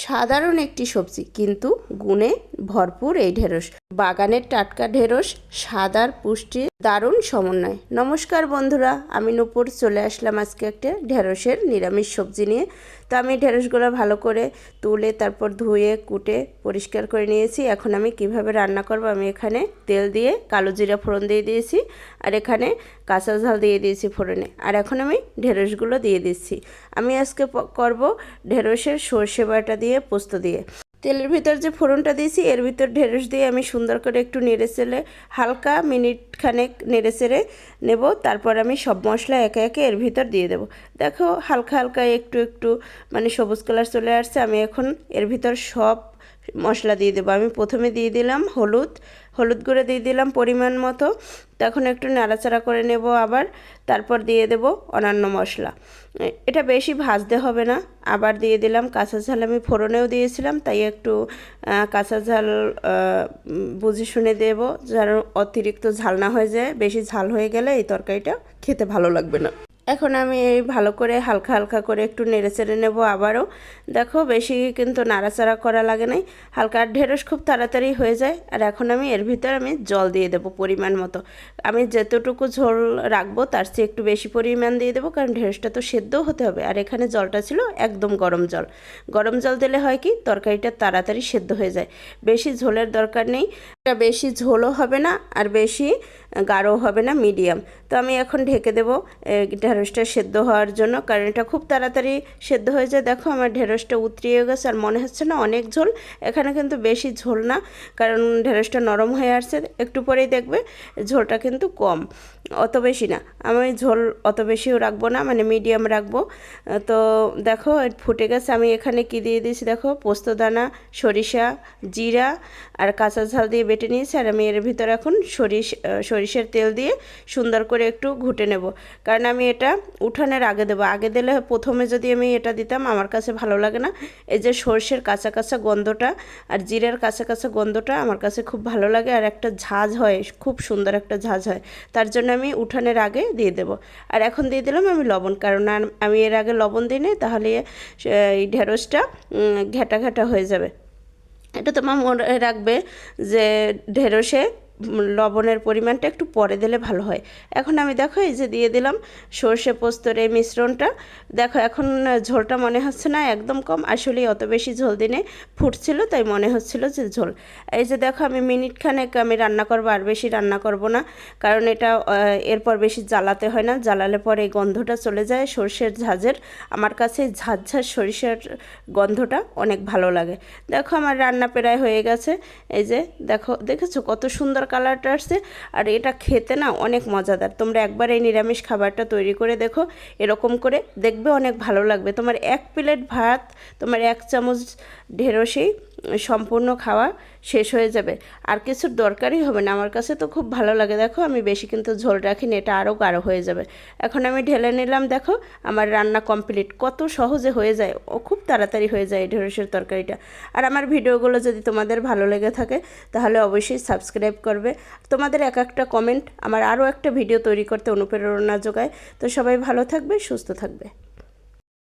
সাধারণ একটি সবজি কিন্তু গুণে ভরপুর এই ঢেঁড়স। বাগানের টাটকা ঢেঁড়স, সাদার পুষ্টি দারুণ সমন্বয়। নমস্কার বন্ধুরা, আমি নূপুর চলে আসলাম আজকে একটা ঢেঁড়সের নিরামিষ সবজি নিয়ে। তো আমি ঢেঁড়সগুলো ভালো করে তুলে তারপর ধুয়ে কুটে পরিষ্কার করে নিয়েছি। এখন আমি কিভাবে রান্না করব, আমি এখানে তেল দিয়ে কালো জিরা ফোড়ন দিয়ে দিয়েছি, আর এখানে কাঁচা ঝাল দিয়ে দিয়েছি ফোড়নে। আর এখন আমি ঢেঁড়সগুলো দিয়ে দিচ্ছি। আমি আজকে করব ঢেঁড়সের সর্ষে বাটা দিয়ে পোস্ত দিয়ে। তেলের ভিতর যে ফোড়নটা দিয়েছি এর ভিতর ঢেঁড়স দিয়ে আমি সুন্দর করে একটু নেড়ে চেড়ে হালকা মিনিট খানেক নেড়ে চেড়ে নেব। তারপর আমি সব মশলা একে একে এর ভিতর দিয়ে দেব। দেখো হালকা হালকা একটু একটু মানে সবুজ কালার চলে আসছে। আমি এখন এর ভিতর সব মশলা দিয়ে দেবো। আমি প্রথমে দিয়ে দিলাম হলুদ গুঁড়ো দিয়ে দিলাম পরিমাণ মতো। তখন একটু নাড়াচাড়া করে নেব আবার। তারপর দিয়ে দেব অন্যান্য মশলা। এটা বেশি ভাজতে হবে না। আবার দিয়ে দিলাম কাঁচা ঝাল, আমি ফোড়নেও দিয়েছিলাম, তাই একটু কাঁচা ঝাল বুঝে শুনে দেব, যেন অতিরিক্ত ঝাল না হয়ে যায়। বেশি ঝাল হয়ে গেলে এই তরকারিটা খেতে ভালো লাগবে না। এখন আমি এই ভালো করে হালকা হালকা করে একটু নেড়ে চেড়ে নেবো আবারও। দেখো বেশি কিন্তু নাড়াচাড়া করা লাগে নাই, হালকা। ঢেঁড়স খুব তাড়াতাড়ি হয়ে যায়। আর এখন আমি এর ভিতর আমি জল দিয়ে দেবো পরিমাণ মতো। আমি যতটুকু ঝোল রাখবো তার চেয়ে একটু বেশি পরিমাণ দিয়ে দেবো, কারণ ঢেঁড়সটা তো সেদ্ধও হতে হবে। আর এখানে জলটা ছিল একদম গরম জল। গরম জল দিলে হয় কি, তরকারিটা তাড়াতাড়ি সেদ্ধ হয়ে যায়। বেশি ঝোলের দরকার নেই, এটা বেশি ঝোলও হবে না আর বেশি গাঢ়ও হবে না, মিডিয়াম। তো আমি এখন ঢেকে দেবো ঢেঁড়সটা সেদ্ধ হওয়ার জন্য, কারণ এটা খুব তাড়াতাড়ি সেদ্ধ হয়ে যায়। দেখো আমার ঢেঁড়সটা উতরিয়ে গেছে আর মনে হচ্ছে না অনেক ঝোল। এখানে কিন্তু বেশি ঝোল না, কারণ ঢেঁড়সটা নরম হয়ে আসছে। একটু পরেই দেখবে ঝোলটা কিন্তু কম, অত বেশি না। আমি ঝোল অত বেশিও রাখবো না, মানে মিডিয়াম রাখবো। তো দেখো ফুটে গেছে। আমি এখানে কি দিয়ে দিয়েছি দেখো, পোস্তদানা, সরিষা, জিরা আর কাঁচা ঝাল দিয়ে বেটে নিয়েছি। আর আমি এর ভিতরে এখন সরিষার তেল দিয়ে সুন্দর করে একটু ঘুটে নেব, কারণ আমি এটা উঠানের আগে দেবো। আগে দিলে প্রথমে যদি আমি এটা দিতাম আমার কাছে ভালো লাগে না। এই যে সর্ষের কাঁচা কাঁচা গন্ধটা আর জিরার কাঁচা কাঁচা গন্ধটা আমার কাছে খুব ভালো লাগে, আর একটা ঝাঁঝ হয়, খুব সুন্দর একটা ঝাঁঝ হয়। তার জন্য আমি উঠানের আগে দিয়ে দেব। আর এখন দিয়ে দিলাম আমি লবণ, কারণ আমি এর আগে লবণ দিই নাই, তাহলে এই ঢেঁড়সটা ঘেঁটা ঘেঁটা হয়ে যাবে। এটা তোমার মনে রাখবে যে ঢেঁড়সে লবণের পরিমাণটা একটু পরে দিলে ভালো হয়। এখন আমি দেখো এই যে দিয়ে দিলাম সর্ষে পোস্তর এই মিশ্রণটা। দেখো এখন ঝোলটা মনে হচ্ছে না একদম কম, আসলে অত বেশি ঝোল দিনে ফুটছিল, তাই মনে হচ্ছিল যে ঝোল। এই যে দেখো আমি মিনিট খানেক আমি রান্না করবো, আর বেশি রান্না করব না, কারণ এটা এরপর বেশি জ্বালাতে হয় না। জ্বালালে পরে এই গন্ধটা চলে যায় সর্ষের ঝাঁঝের। আমার কাছে ঝাঁঝ সরিষার গন্ধটা অনেক ভালো লাগে। দেখো আমার রান্না প্রায় হয়ে গেছে। এই যে দেখেছো কত সুন্দর কালারটা আসছে। আর এটা খেতে না অনেক মজাদার। তোমরা একবার এই নিরামিষ খাবারটা তৈরি করে দেখো, এরকম করে দেখবে অনেক ভালো লাগবে। তোমার এক প্লেট ভাত, তোমার এক চামচ ঢেঁড়সেই সম্পূর্ণ খাওয়া শেষ হয়ে যাবে, আর কিছুর দরকারই হবে না। আমার কাছে তো খুব ভালো লাগে। দেখো আমি বেশি কিন্তু ঝোল রাখিনি, এটা আরও গাঢ় হয়ে যাবে। এখন আমি ঢেলে নিলাম। দেখো আমার রান্না কমপ্লিট। কত সহজে হয়ে যায়, ও খুব তাড়াতাড়ি হয়ে যায় এই ঢেঁড়সের তরকারিটা। আর আমার ভিডিওগুলো যদি তোমাদের ভালো লেগে থাকে তাহলে অবশ্যই সাবস্ক্রাইব করবে। তোমাদের এক একটা কমেন্ট আমার আরও একটা ভিডিও তৈরি করতে অনুপ্রেরণা যোগায়। তো সবাই ভালো থাকবে, সুস্থ থাকবে।